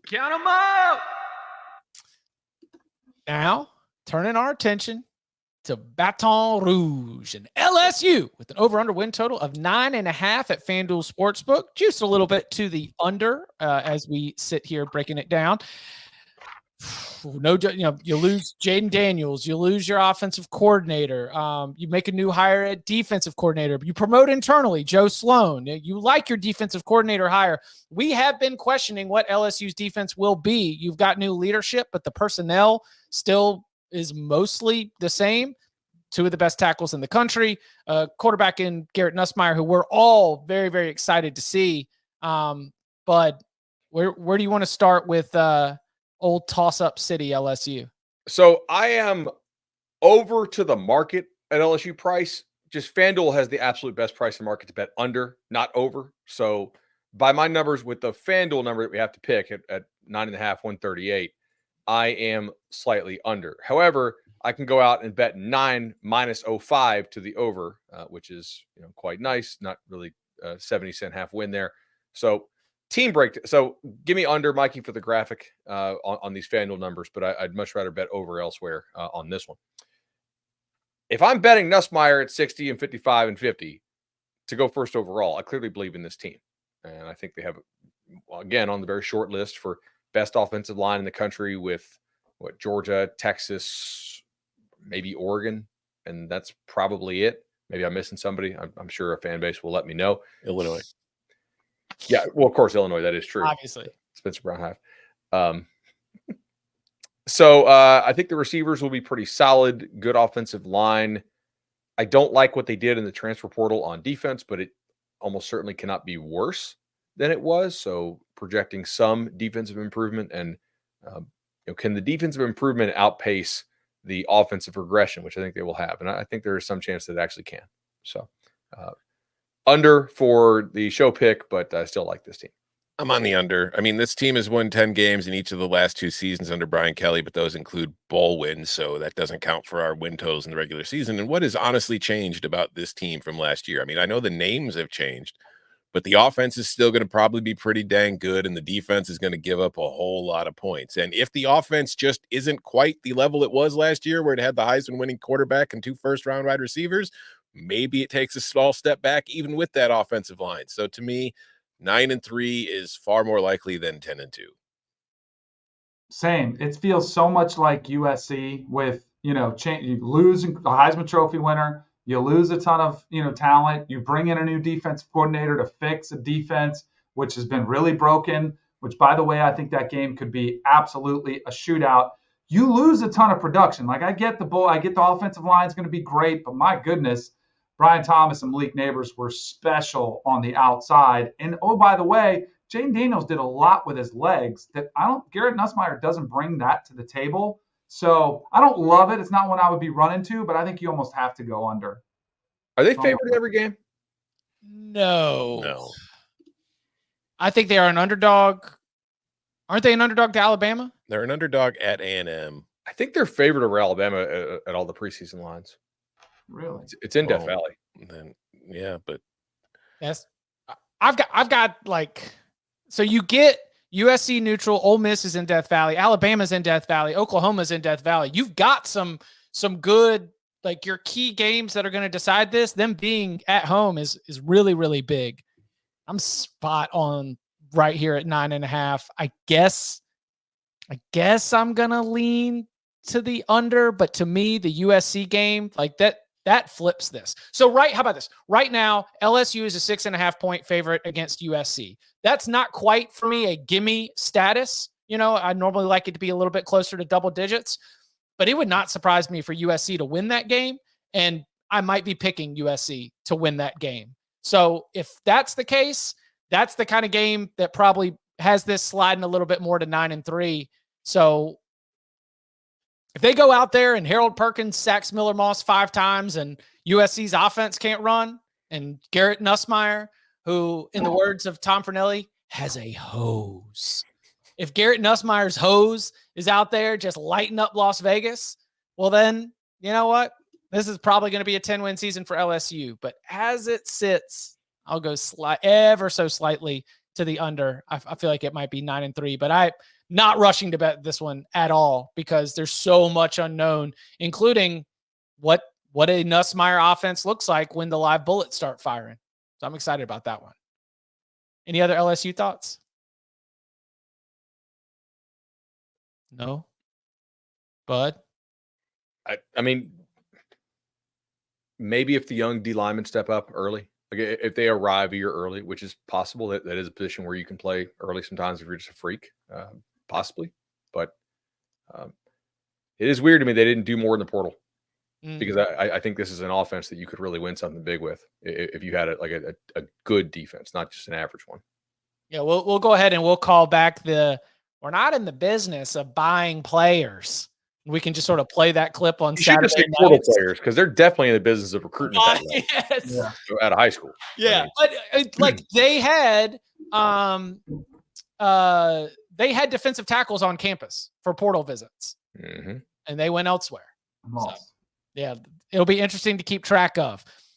Count them up. Now, turning our attention to Baton Rouge and LSU with an over-under win total of 9.5 at FanDuel Sportsbook. Juiced a little bit to the under as we sit here breaking it down. No, you lose Jaden Daniels, you lose your offensive coordinator, you make a new hire at defensive coordinator, you promote internally Joe Sloan, you like your defensive coordinator hire. We have been questioning what LSU's defense will be. You've got new leadership, but the personnel still is mostly the same. Two of the best tackles in the country, quarterback in Garrett Nussmeier, who we're all very, very excited to see. But where do you want to start with old toss-up city LSU? So I am over to the market at LSU price. Just FanDuel has the absolute best price in the market to bet under, not over. So by my numbers, with the FanDuel number that we have to pick at 9.5, 138, I am slightly under. However, I can go out and bet 9 minus 0.5 to the over, which is quite nice. Not really 70-cent half win there. So team break. So give me under, Mikey, for the graphic on these FanDuel numbers, but I'd much rather bet over elsewhere on this one. If I'm betting Nussmeier at 60 and 55 and 50 to go first overall, I clearly believe in this team. And I think they have, again, on the very short list for best offensive line in the country with Georgia, Texas, maybe Oregon. And that's probably it. Maybe I'm missing somebody. I'm sure a fan base will let me know. Illinois. Yeah, well, of course, Illinois. That is true. Obviously. Spencer Brown Hive. So I think the receivers will be pretty solid. Good offensive line. I don't like what they did in the transfer portal on defense, but it almost certainly cannot be worse than it was. So projecting some defensive improvement, and can the defensive improvement outpace the offensive regression, which I think they will have. And I think there is some chance that it actually can. So under for the show pick, but I still like this team. I'm on the under. I mean, this team has won 10 games in each of the last 2 seasons under Brian Kelly, but those include bowl wins, so that doesn't count for our win totals in the regular season. And what has honestly changed about this team from last year? I mean, I know the names have changed, but the offense is still going to probably be pretty dang good, and the defense is going to give up a whole lot of points. And if the offense just isn't quite the level it was last year, where it had the Heisman-winning quarterback and 2 first-round wide receivers, maybe it takes a small step back even with that offensive line. So to me, 9-3 is far more likely than 10-2. Same. It feels so much like USC with, you lose a Heisman Trophy winner, you lose a ton of, talent, you bring in a new defensive coordinator to fix a defense, which has been really broken, which, by the way, I think that game could be absolutely a shootout. You lose a ton of production. Like, I get the offensive line is going to be great, but my goodness, Brian Thomas and Malik Neighbors were special on the outside. And, oh, by the way, Jaden Daniels did a lot with his legs that Garrett Nussmeier doesn't bring that to the table. So I don't love it. It's not one I would be running to, but I think you almost have to go under. Are they favored in every game? No. I think they are an underdog. Aren't they an underdog to Alabama? They're an underdog at A&M. I think they're favored over Alabama at all the preseason lines. Really? It's in Death Valley. Then, yeah, but yes, I've got like, so you get USC neutral. Ole Miss is in Death Valley. Alabama's in Death Valley. Oklahoma's in Death Valley. You've got some good, like, your key games that are going to decide this. Them being at home is really, really big. I'm spot on right here at 9.5. I guess I'm gonna lean to the under, but to me, the USC game, like that flips this. So how about this? Right now, LSU is a 6.5 point favorite against USC. That's not quite for me a gimme status. I normally like it to be a little bit closer to double digits, but it would not surprise me for USC to win that game. And I might be picking USC to win that game. So if that's the case, that's the kind of game that probably has this sliding a little bit more to 9-3. So if they go out there and Harold Perkins sacks Miller Moss 5 times and USC's offense can't run, and Garrett Nussmeier, who, in the words of Tom Fornelli, has a hose. If Garrett Nussmeier's hose is out there just lighting up Las Vegas, well then, you know what? This is probably going to be a 10-win season for LSU. But as it sits, I'll go ever so slightly to the under. I feel like it might be 9-3, but I'm not rushing to bet this one at all because there's so much unknown, including what a Nussmeier offense looks like when the live bullets start firing. So I'm excited about that one. Any other LSU thoughts? No? Bud? I mean, maybe if the young D linemen step up early, like if they arrive a year early, which is possible, that is a position where you can play early sometimes if you're just a freak, possibly. But it is weird to me they didn't do more in the portal because I think this is an offense that you could really win something big with if you had a good defense, not just an average one. Yeah, we'll go ahead and we'll call back we're not in the business of buying players. We can just sort of play that clip on Saturday night. Portal nights. players, because they're definitely in the business of recruiting Yes. out of high school. Yeah, but like they had defensive tackles on campus for portal visits, and they went elsewhere. So, yeah, it'll be interesting to keep track of.